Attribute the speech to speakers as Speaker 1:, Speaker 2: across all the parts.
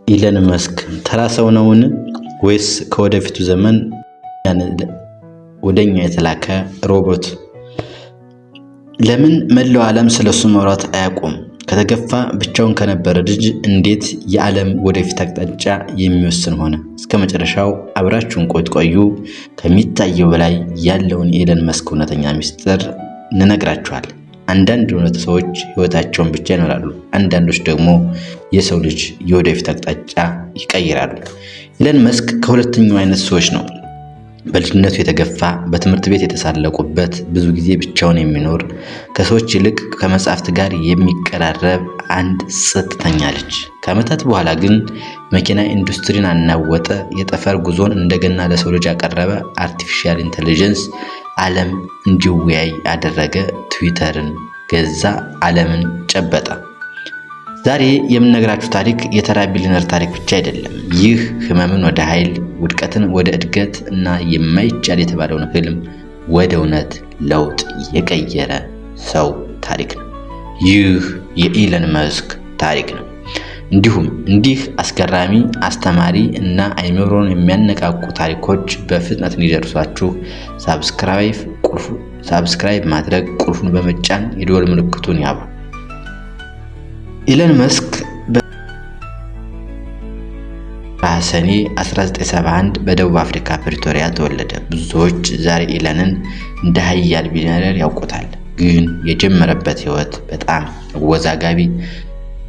Speaker 1: ኢለን መስክ ተራ ሰው ነውን? ወይስ ከወደፊቱ ዘመን ወደኛ የተላከ ሮቦት? ለምን መላው ዓለም ስለሱ ማውራት አያቆም? ከተገፋ ብቻውን ከነበረ ልጅ እንዴት የዓለም ወደፊት አቅጣጫ የሚወስን ሆነ? እስከ መጨረሻው አብራችሁን ቆዩ። ከሚታየው በላይ ያለውን የኢለን መስክ እውነተኛ ሚስጥር እንነግራችኋለን። አንዳንድ እውነት ሰዎች ህይወታቸውን ብቻ ይኖራሉ፣ አንዳንዶች ደግሞ የሰው ልጅ የወደፊት አቅጣጫ ይቀይራሉ። ኢለን መስክ ከሁለተኛው አይነት ሰዎች ነው። በልጅነቱ የተገፋ፣ በትምህርት ቤት የተሳለቁበት፣ ብዙ ጊዜ ብቻውን የሚኖር፣ ከሰዎች ይልቅ ከመጻሕፍት ጋር የሚቀራረብ አንድ ጸጥተኛ ልጅ። ከዓመታት በኋላ ግን መኪና ኢንዱስትሪን አናወጠ፣ የጠፈር ጉዞን እንደገና ለሰው ልጅ ያቀረበ፣ አርቲፊሻል ኢንተለጀንስ ዓለም እንዲወያይ አደረገ፣ ትዊተርን ገዛ፣ ዓለምን ጨበጠ። ዛሬ የምነግራችሁ ታሪክ የተራ ቢሊነር ታሪክ ብቻ አይደለም። ይህ ህመምን ወደ ኃይል፣ ውድቀትን ወደ እድገት እና የማይቻል የተባለውን ህልም ወደ እውነት ለውጥ የቀየረ ሰው ታሪክ ነው። ይህ የኢለን መስክ ታሪክ ነው። እንዲሁም እንዲህ አስገራሚ፣ አስተማሪ እና አይምሮን የሚያነቃቁ ታሪኮች በፍጥነት እንዲደርሷችሁ ሳብስክራይብ ማድረግ፣ ቁልፉን በመጫን የደወል ምልክቱን ያብሩ። ኢለን መስክ በሰኔ 1971 በደቡብ አፍሪካ ፕሪቶሪያ ተወለደ። ብዙ ሰዎች ዛሬ ኢለንን እንደ ኃያል ቢሊነር ያውቁታል። ግን የጀመረበት ህይወት በጣም አወዛጋቢ፣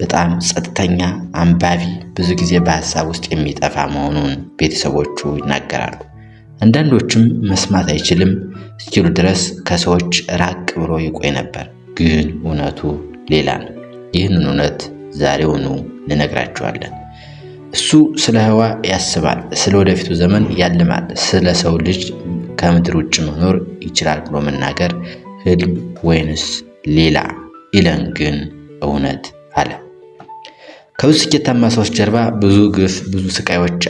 Speaker 1: በጣም ጸጥተኛ፣ አንባቢ፣ ብዙ ጊዜ በሀሳብ ውስጥ የሚጠፋ መሆኑን ቤተሰቦቹ ይናገራሉ። አንዳንዶችም መስማት አይችልም እስኪሉ ድረስ ከሰዎች ራቅ ብሎ ይቆይ ነበር። ግን እውነቱ ሌላ ነው። ይህንን እውነት ዛሬውኑ እንነግራችኋለን። እሱ ስለ ህዋ ያስባል፣ ስለ ወደፊቱ ዘመን ያልማል፣ ስለ ሰው ልጅ ከምድር ውጭ መኖር ይችላል ብሎ መናገር ህልም ወይንስ ሌላ? ኢለን ግን እውነት አለ። ከብዙ ስኬታማ ሰዎች ጀርባ ብዙ ግፍ፣ ብዙ ስቃዮች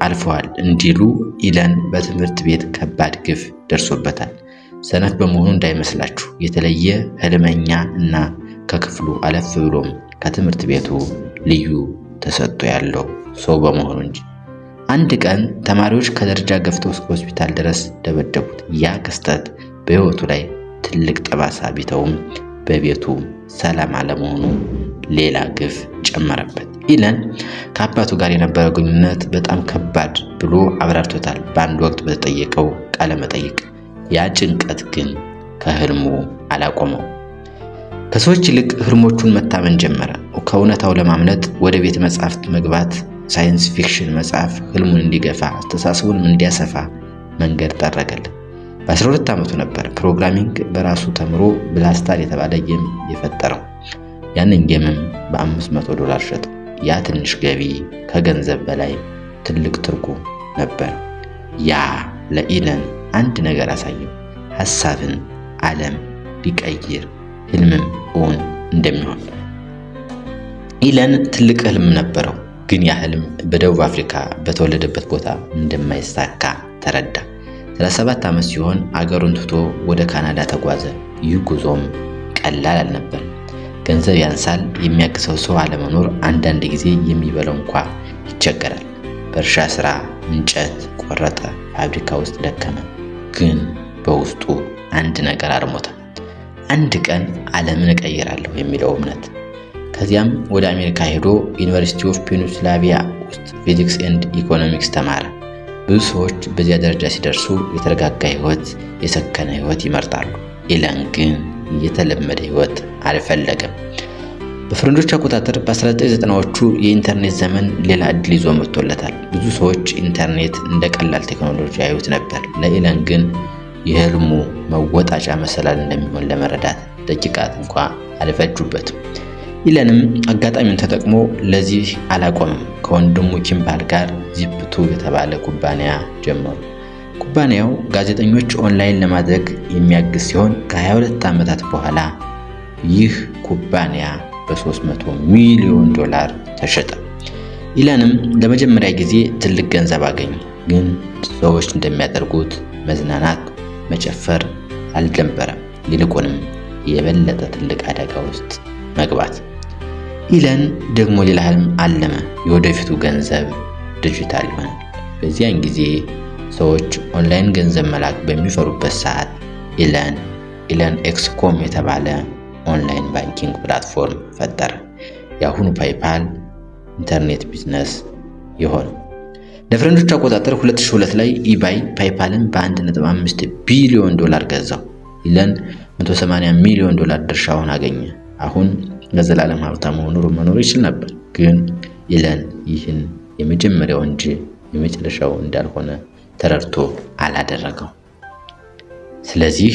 Speaker 1: አልፈዋል እንዲሉ ኢለን በትምህርት ቤት ከባድ ግፍ ደርሶበታል። ሰነፍ በመሆኑ እንዳይመስላችሁ፣ የተለየ ህልመኛ እና ከክፍሉ አለፍ ብሎም ከትምህርት ቤቱ ልዩ ተሰጥቶ ያለው ሰው በመሆኑ እንጂ። አንድ ቀን ተማሪዎች ከደረጃ ገፍተው እስከ ሆስፒታል ድረስ ደበደቡት። ያ ክስተት በህይወቱ ላይ ትልቅ ጠባሳ ቢተውም በቤቱ ሰላም አለመሆኑ ሌላ ግፍ ጨመረበት። ኢለን ከአባቱ ጋር የነበረው ግንኙነት በጣም ከባድ ብሎ አብራርቶታል በአንድ ወቅት በተጠየቀው ቃለ መጠይቅ። ያ ጭንቀት ግን ከህልሙ አላቆመው። ከሰዎች ይልቅ ህልሞቹን መታመን ጀመረ። ከእውነታው ለማምለጥ ወደ ቤተ መጻሕፍት መግባት፣ ሳይንስ ፊክሽን መጽሐፍ ህልሙን እንዲገፋ፣ አስተሳሰቡንም እንዲያሰፋ መንገድ ጠረገለት። በ12 ዓመቱ ነበር ፕሮግራሚንግ በራሱ ተምሮ ብላስታር የተባለ ጌም የፈጠረው። ያንን ጌምም $500 ሸጠ። ያ ትንሽ ገቢ ከገንዘብ በላይ ትልቅ ትርጉም ነበር። ያ ለኢለን አንድ ነገር አሳየው፣ ሐሳብን ዓለም ሊቀይር ህልምም እውን እንደሚሆን። ኢለን ትልቅ ህልም ነበረው፣ ግን ያ ህልም በደቡብ አፍሪካ በተወለደበት ቦታ እንደማይሳካ ተረዳ። 37 ዓመት ሲሆን አገሩን ትቶ ወደ ካናዳ ተጓዘ። ይህ ጉዞም ቀላል አልነበር። ገንዘብ ያንሳል፣ የሚያግዘው ሰው አለመኖር፣ አንዳንድ ጊዜ የሚበላው እንኳ ይቸገራል። በእርሻ ስራ እንጨት ቆረጠ፣ ፋብሪካ ውስጥ ደከመ። ግን በውስጡ አንድ ነገር አልሞተ። አንድ ቀን ዓለምን እቀይራለሁ የሚለው እምነት። ከዚያም ወደ አሜሪካ ሄዶ ዩኒቨርሲቲ ኦፍ ፔንሲልቫኒያ ውስጥ ፊዚክስ ኤንድ ኢኮኖሚክስ ተማረ። ብዙ ሰዎች በዚያ ደረጃ ሲደርሱ የተረጋጋ ህይወት፣ የሰከነ ህይወት ይመርጣሉ። ኢለን ግን የተለመደ ህይወት አልፈለገም። በፈረንጆች አቆጣጠር በ1990ዎቹ የኢንተርኔት ዘመን ሌላ እድል ይዞ መጥቶለታል። ብዙ ሰዎች ኢንተርኔት እንደ ቀላል ቴክኖሎጂ ያዩት ነበር። ለኢለን ግን የህልሙ መወጣጫ መሰላል እንደሚሆን ለመረዳት ደቂቃት እንኳ አልፈጁበትም። ኢለንም አጋጣሚውን ተጠቅሞ ለዚህ አላቆመም። ከወንድሙ ኪምባል ጋር ዚፕ2 የተባለ ኩባንያ ጀመሩ። ኩባንያው ጋዜጠኞች ኦንላይን ለማድረግ የሚያግዝ ሲሆን ከ22 ዓመታት በኋላ ይህ ኩባንያ በ$300 ሚሊዮን ተሸጠ። ኢለንም ለመጀመሪያ ጊዜ ትልቅ ገንዘብ አገኘ። ግን ሰዎች እንደሚያደርጉት መዝናናት፣ መጨፈር አልነበረም። ይልቁንም የበለጠ ትልቅ አደጋ ውስጥ መግባት። ኢለን ደግሞ ሌላ ህልም አለመ። የወደፊቱ ገንዘብ ዲጂታል ይሆናል። በዚያን ጊዜ ሰዎች ኦንላይን ገንዘብ መላክ በሚፈሩበት ሰዓት ኢለን ኤክስኮም የተባለ ኦንላይን ባንኪንግ ፕላትፎርም ፈጠረ። የአሁኑ ፓይፓል ኢንተርኔት ቢዝነስ የሆነው ለፈረንጆች አቆጣጠር 2002 ላይ ኢባይ ፓይፓልን በ1.5 ቢሊዮን ዶላር ገዛው። ኢለን $180 ሚሊዮን ድርሻውን አገኘ። አሁን ለዘላለም ሀብታም ሆኖ መኖር ይችል ነበር፣ ግን ኢለን ይህን የመጀመሪያው እንጂ የመጨረሻው እንዳልሆነ ተረድቶ አላደረገው። ስለዚህ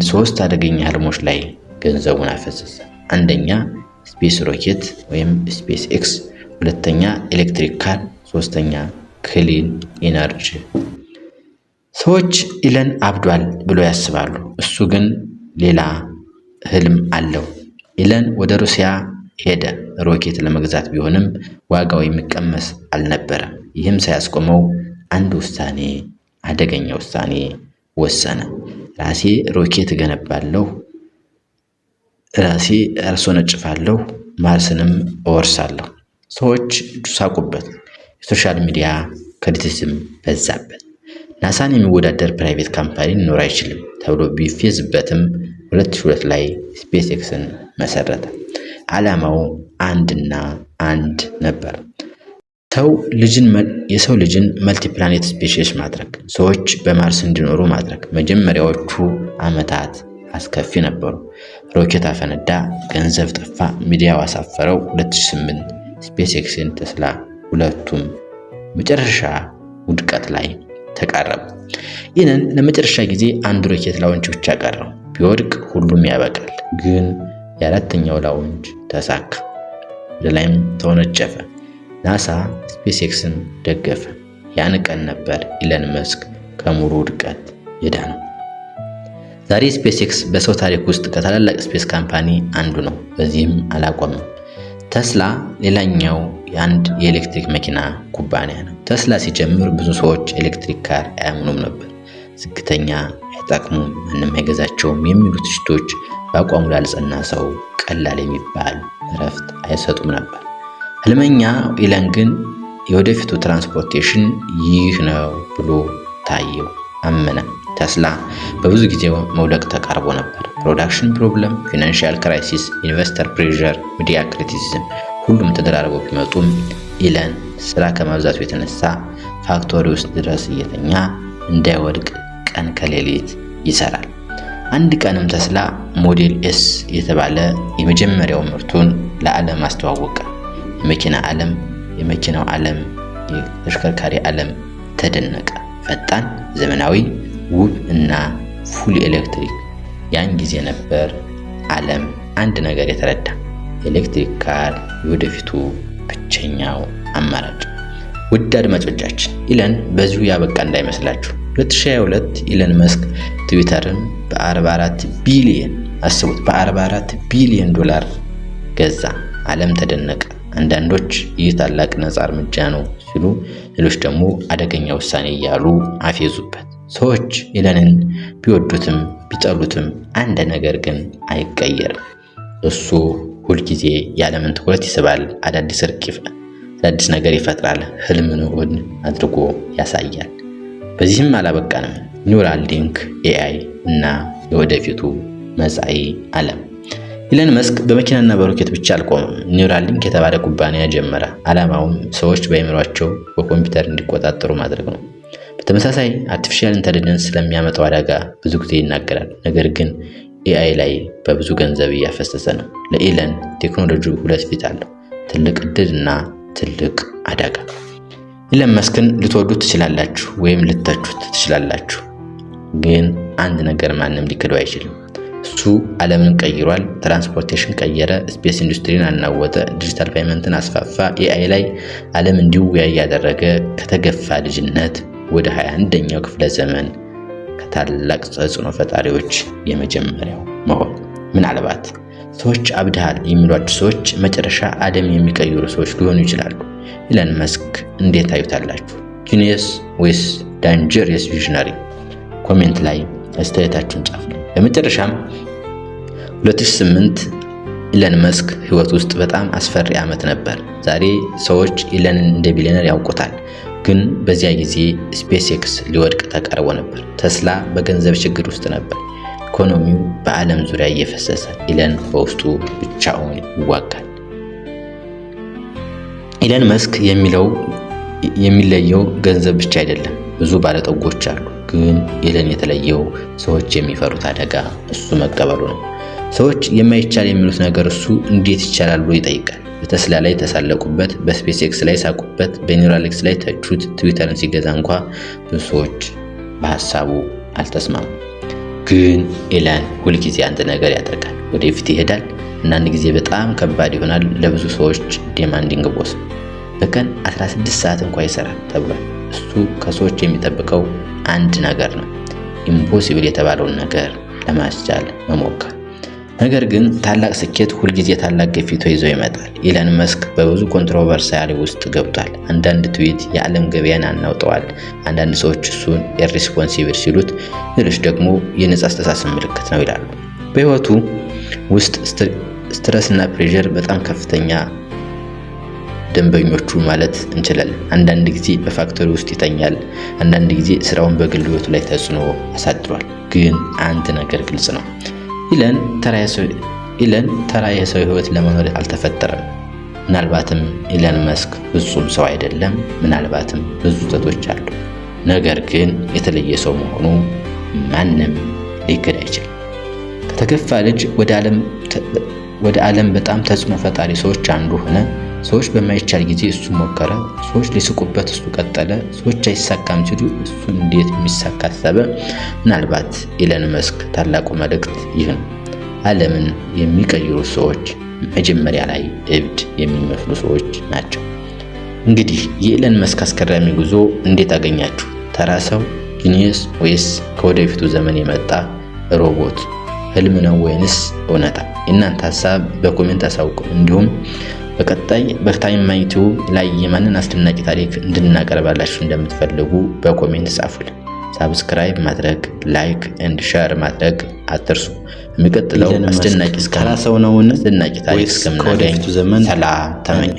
Speaker 1: 3 አደገኛ ህልሞች ላይ ገንዘቡን አፈሰሰ። አንደኛ ስፔስ ሮኬት ወይም ስፔስ ኤክስ፣ ሁለተኛ ኤሌክትሪክ ካር፣ ሶስተኛ ክሊን ኢነርጂ። ሰዎች ኢለን አብዷል ብሎ ያስባሉ። እሱ ግን ሌላ ህልም አለው። ኢለን ወደ ሩሲያ ሄደ ሮኬት ለመግዛት፣ ቢሆንም ዋጋው የሚቀመስ አልነበረም። ይህም ሳያስቆመው አንድ አደገኛ ውሳኔ ወሰነ። ራሴ ሮኬት እገነባለሁ፣ ራሴ አስወነጭፋለሁ፣ ማርስንም እወርሳለሁ። ሰዎች ሳቁበት። የሶሻል ሚዲያ ክሪቲሲዝም በዛበት። ናሳን የሚወዳደር ፕራይቬት ካምፓኒ ሊኖር አይችልም ተብሎ ቢፌዝበትም 2002 ላይ ስፔስ ኤክስን መሰረተ። ዓላማው አንድ ነበር። የሰው ልጅን መልቲፕላኔት ስፔሽስ ማድረግ፣ ሰዎች በማርስ እንዲኖሩ ማድረግ። መጀመሪያዎቹ ዓመታት አስከፊ ነበሩ። ሮኬት አፈነዳ፣ ገንዘብ ጠፋ፣ ሚዲያው አሳፈረው። 2008 ስፔስ ኤክስን ቴስላ፣ ሁለቱም መጨረሻ ውድቀት ላይ ተቃረቡ። ኢለን ለመጨረሻ ጊዜ አንድ ሮኬት ላውንች ብቻ ቀረው። ቢወድቅ ሁሉም ያበቃል። ግን የአራተኛው ላውንች ተሳካ፣ ወደ ላይም ተወነጨፈ። ናሳ ስፔስ ኤክስን ደገፈ። ያን ቀን ነበር ኢለን መስክ ከሙሉ ውድቀት የዳነው። ዛሬ ስፔስ ኤክስ በሰው ታሪክ ውስጥ ከታላላቅ ስፔስ ካምፓኒ አንዱ ነው። በዚህም አላቆመም። ቴስላ ሌላኛው የአንድ የኤሌክትሪክ መኪና ኩባንያ ነው። ቴስላ ሲጀምር ብዙ ሰዎች ኤሌክትሪክ ካር አያምኑም ነበር። ዝቅተኛ፣ አይጠቅሙም፣ ማንም አይገዛቸውም የሚሉ ትችቶች በአቋሙ ላልጸና ሰው ቀላል የሚባል እረፍት አይሰጡም ነበር። ህልመኛ ኢለን ግን የወደፊቱ ትራንስፖርቴሽን ይህ ነው ብሎ ታየው፣ አመነ። ቴስላ በብዙ ጊዜ መውደቅ ተቃርቦ ነበር። ፕሮዳክሽን ፕሮብለም፣ ፊናንሺያል ክራይሲስ፣ ኢንቨስተር ፕሬዠር፣ ሚዲያ ክሪቲሲዝም፣ ሁሉም ተደራርበው ቢመጡም ኢለን ስራ ከማብዛቱ የተነሳ ፋክቶሪ ውስጥ ድረስ እየተኛ እንዳይወድቅ ቀን ከሌሊት ይሰራል። አንድ ቀንም ቴስላ ሞዴል ኤስ የተባለ የመጀመሪያው ምርቱን ለዓለም አስተዋወቀ። የመኪናው ዓለም፣ የተሽከርካሪ ዓለም ተደነቀ። ፈጣን፣ ዘመናዊ፣ ውብ እና ፉል ኤሌክትሪክ። ያን ጊዜ ነበር ዓለም አንድ ነገር የተረዳ፣ ኤሌክትሪክ ካር የወደፊቱ ብቸኛው አማራጭ። ውድ አድማጮቻችን ኢለን በዚሁ ያበቃ እንዳይመስላችሁ። 2022 ኢለን መስክ ትዊተርን በ44 ቢሊዮን አስቡት፣ በ44 ቢሊዮን ዶላር ገዛ። ዓለም ተደነቀ። አንዳንዶች ይህ ታላቅ ነፃ እርምጃ ነው ሲሉ፣ ሌሎች ደግሞ አደገኛ ውሳኔ እያሉ አፌዙበት። ሰዎች ኢለንን ቢወዱትም ቢጠሉትም አንድ ነገር ግን አይቀየርም። እሱ ሁልጊዜ የዓለምን ትኩረት ይስባል፣ አዳዲስ ነገር ይፈጥራል፣ ህልምን እውን አድርጎ ያሳያል። በዚህም አላበቃንም። ኒውራሊንክ ኤአይ እና የወደፊቱ መጻኢ ዓለም። ኢለን መስክ በመኪናና በሮኬት ብቻ አልቆመም። ኒውራሊንክ የተባለ ኩባንያ ጀመረ። ዓላማውም ሰዎች በአእምሯቸው በኮምፒውተር እንዲቆጣጠሩ ማድረግ ነው። በተመሳሳይ አርቲፊሻል ኢንተለጀንስ ስለሚያመጣው አደጋ ብዙ ጊዜ ይናገራል። ነገር ግን ኤአይ ላይ በብዙ ገንዘብ እያፈሰሰ ነው። ለኢለን ቴክኖሎጂው ሁለት ፊት አለው፣ ትልቅ ዕድል እና ትልቅ አደጋ። ኢለን መስክን ልትወዱት ትችላላችሁ ወይም ልትተቹት ትችላላችሁ። ግን አንድ ነገር ማንም ሊክደው አይችልም። እሱ ዓለምን ቀይሯል። ትራንስፖርቴሽን ቀየረ፣ ስፔስ ኢንዱስትሪን አናወጠ፣ ዲጂታል ፔመንትን አስፋፋ፣ ኤአይ ላይ ዓለም እንዲወያይ ያደረገ፣ ከተገፋ ልጅነት ወደ 21ኛው ክፍለ ዘመን ከታላቅ ተጽዕኖ ፈጣሪዎች የመጀመሪያው መሆን። ምናልባት ሰዎች አብድሃል የሚሏቸው ሰዎች መጨረሻ ዓለም የሚቀይሩ ሰዎች ሊሆኑ ይችላሉ። ኢለን መስክ እንዴት ታዩታላችሁ? ጂኒየስ ወይስ ዳንጀረስ ቪዥነሪ? ኮሜንት ላይ አስተያየታችሁን ጻፉ። በመጨረሻም 2008 ኢለን መስክ ህይወት ውስጥ በጣም አስፈሪ ዓመት ነበር። ዛሬ ሰዎች ኢለንን እንደ ቢሊዮነር ያውቁታል፣ ግን በዚያ ጊዜ ስፔስ ኤክስ ሊወድቅ ተቃርቦ ነበር። ተስላ በገንዘብ ችግር ውስጥ ነበር። ኢኮኖሚው በዓለም ዙሪያ እየፈሰሰ፣ ኢለን በውስጡ ብቻውን ይዋጋል። ኢለን መስክ የሚለየው ገንዘብ ብቻ አይደለም። ብዙ ባለጠጎች አሉ፣ ግን ኢለን የተለየው ሰዎች የሚፈሩት አደጋ እሱ መቀበሉ ነው። ሰዎች የማይቻል የሚሉት ነገር እሱ እንዴት ይቻላል ብሎ ይጠይቃል። በተስላ ላይ ተሳለቁበት፣ በስፔስ ኤክስ ላይ ሳቁበት፣ በኒውራሊንክስ ላይ ተቹት። ትዊተርን ሲገዛ እንኳ ብዙ ሰዎች በሀሳቡ አልተስማሙ። ግን ኢለን ሁልጊዜ አንድ ነገር ያደርጋል፣ ወደፊት ይሄዳል። አንዳንድ ጊዜ በጣም ከባድ ይሆናል። ለብዙ ሰዎች ዲማንዲንግ ቦስ። በቀን 16 ሰዓት እንኳ ይሰራል ተብሏል። እሱ ከሰዎች የሚጠብቀው አንድ ነገር ነው፣ ኢምፖሲብል የተባለውን ነገር ለማስቻል መሞከር። ነገር ግን ታላቅ ስኬት ሁልጊዜ ታላቅ ግፊት ይዞ ይመጣል። ኢለን መስክ በብዙ ኮንትሮቨርሲያል ውስጥ ገብቷል። አንዳንድ ትዊት የዓለም ገበያን አናውጠዋል። አንዳንድ ሰዎች እሱን ኢሬስፖንሲብል ሲሉት፣ ሌሎች ደግሞ የነጻ አስተሳሰብ ምልክት ነው ይላሉ። በህይወቱ ውስጥ ስትረስ እና ፕሬዠር በጣም ከፍተኛ ደንበኞቹ ማለት እንችላለን። አንዳንድ ጊዜ በፋክተሪ ውስጥ ይተኛል። አንዳንድ ጊዜ ስራውን በግል ህይወቱ ላይ ተጽዕኖ አሳድሯል። ግን አንድ ነገር ግልጽ ነው፣ ኢለን ተራ የሰው ህይወት ለመኖር አልተፈጠረም። ምናልባትም ኢለን መስክ ፍጹም ሰው አይደለም፣ ምናልባትም ብዙ ስህተቶች አሉ። ነገር ግን የተለየ ሰው መሆኑ ማንም ሊክድ አይችልም። ከተገፋ ልጅ ወደ ዓለም በጣም ተጽዕኖ ፈጣሪ ሰዎች አንዱ ሆነ። ሰዎች በማይቻል ጊዜ እሱ ሞከረ። ሰዎች ሊስቁበት፣ እሱ ቀጠለ። ሰዎች አይሳካም ሲሉ እሱ እንዴት የሚሳካ አሰበ። ምናልባት ኢለን መስክ ታላቁ መልእክት ይህ ነው። ዓለምን የሚቀይሩ ሰዎች መጀመሪያ ላይ እብድ የሚመስሉ ሰዎች ናቸው። እንግዲህ የኢለን መስክ አስገራሚ ጉዞ እንዴት አገኛችሁ? ተራ ሰው፣ ጂኒየስ፣ ወይስ ከወደፊቱ ዘመን የመጣ ሮቦት? ህልም ነው ወይንስ እውነታ? የእናንተ ሀሳብ በኮሜንት አሳውቁ። እንዲሁም በቀጣይ በታይምላይን ዩቲዩብ ላይ የማንን አስደናቂ ታሪክ እንድናቀርባላችሁ እንደምትፈልጉ በኮሜንት ጻፉልን። ሳብስክራይብ ማድረግ፣ ላይክ ኤንድ ሼር ማድረግ አትርሱ። የሚቀጥለው አስደናቂ ታሪክ እስከምናገኝ ሰላም ተመኘ።